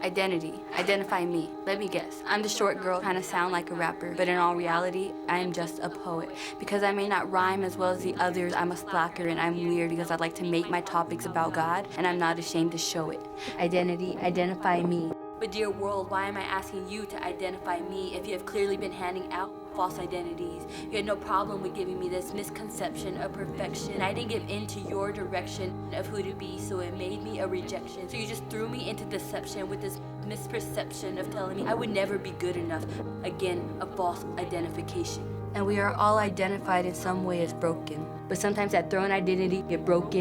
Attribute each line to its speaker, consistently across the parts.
Speaker 1: Identity. Identify me. Let me guess. I'm the short girl trying to sound like a rapper, but in all reality, I am just a poet. Because I may not rhyme as well as the others, I'm a slacker and I'm weird because I like to make my topics about God, and I'm not ashamed to show it. Identity. Identify me. But dear world, why am I asking you to identify me if you have clearly been handing out false identities? You had no problem with giving me this misconception of perfection. I didn't give in to your direction of who to be, so it made me a rejection. So you just threw me into deception with this misperception of telling me I would never be good enough. Again, a false identification. And we are all identified in some way as broken. But sometimes that throne identity get broke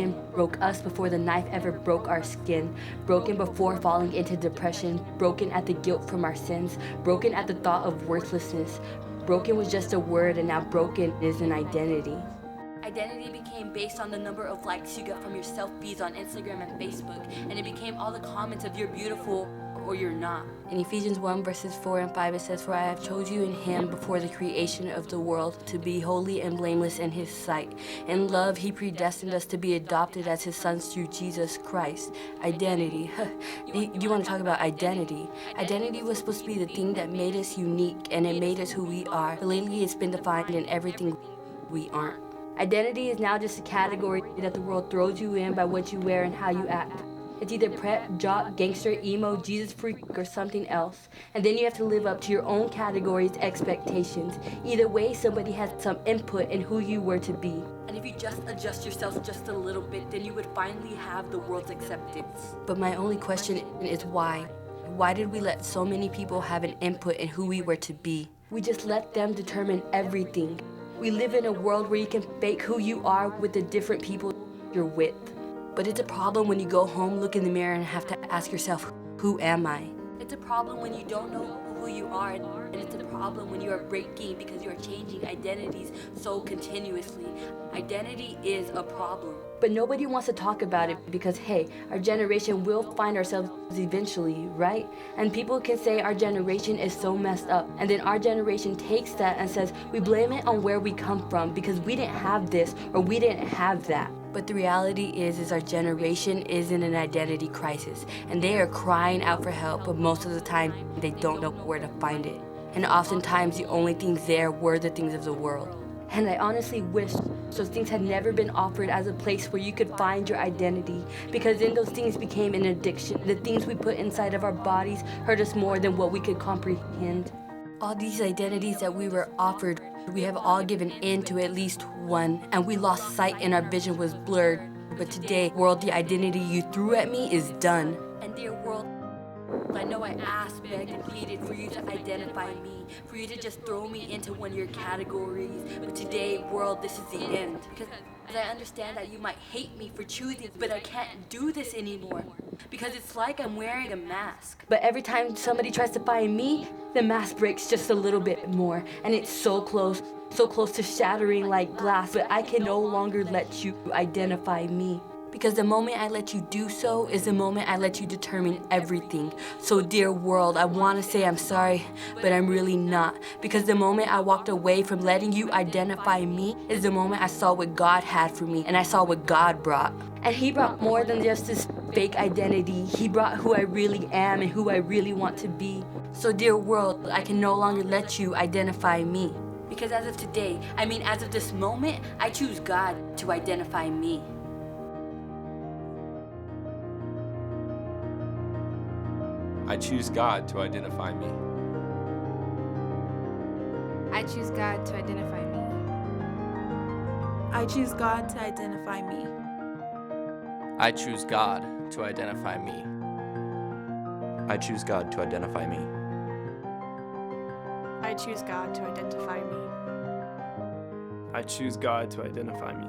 Speaker 1: us before the knife ever broke our skin, broken before falling into depression, broken at the guilt from our sins, broken at the thought of worthlessness. Broken was just a word, and now broken is an identity. Identity became based on the number of likes you got from your selfies on Instagram and Facebook, and it became all the comments of you're beautiful or you're not. In Ephesians 1 verses 4 and 5 it says, "For I have chosen you in him before the creation of the world to be holy and blameless in his sight. In love he predestined us to be adopted as his sons through Jesus Christ." Identity. You want to talk about identity? Identity was supposed to be the thing that made us unique, and it made us who we are. But lately it's been defined in everything we aren't. Identity is now just a category that the world throws you in by what you wear and how you act. It's either prep, jock, gangster, emo, Jesus freak, or something else. And then you have to live up to your own category's expectations. Either way, somebody had some input in who you were to be. And if you just adjust yourself just a little bit, then you would finally have the world's acceptance. But my only question is why? Why did we let so many people have an input in who we were to be? We just let them determine everything. We live in a world where you can fake who you are with the different people you're with. But it's a problem when you go home, look in the mirror, and have to ask yourself, who am I? It's a problem when you don't know who you are, and it's a problem when you are breaking because you are changing identities so continuously. Identity is a problem. But nobody wants to talk about it because, hey, our generation will find ourselves eventually, right? And people can say our generation is so messed up, and then our generation takes that and says we blame it on where we come from because we didn't have this or we didn't have that. But the reality is our generation is in an identity crisis, and they are crying out for help, but most of the time they don't know where to find it. And oftentimes the only things there were the things of the world. And I honestly wish those things had never been offered as a place where you could find your identity, because then those things became an addiction. The things we put inside of our bodies hurt us more than what we could comprehend. All these identities that we were offered, we have all given in to at least one, and we lost sight and our vision was blurred. But today, world, the identity you threw at me is done. And dear world, I know I asked, begged, and pleaded for you to identify me, for you to just throw me into one of your categories. But today, world, this is the end. Because I understand that you might hate me for choosing, but I can't do this anymore. Because it's like I'm wearing a mask. But every time somebody tries to find me, the mask breaks just a little bit more. And it's so close to shattering like glass. But I can no longer let you identify me. Because the moment I let you do so is the moment I let you determine everything. So dear world, I want to say I'm sorry, but I'm really not. Because the moment I walked away from letting you identify me is the moment I saw what God had for me, and I saw what God brought. And he brought more than just this fake identity. He brought who I really am and who I really want to be. So dear world, I can no longer let you identify me. Because as of today, as of this moment, I choose God to identify me.
Speaker 2: I choose God to identify me.
Speaker 3: I choose God to identify me.
Speaker 4: I choose God to identify me.
Speaker 5: I choose God to identify me.
Speaker 6: I choose God to identify me.
Speaker 7: I choose God to identify me.
Speaker 8: I choose God to identify me.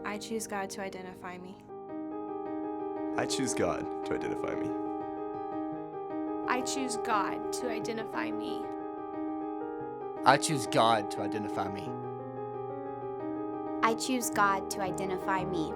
Speaker 7: I choose God to identify me.
Speaker 6: I choose God to identify me.
Speaker 9: I choose God to identify me.
Speaker 5: I choose God to identify me.
Speaker 10: I choose God to identify me.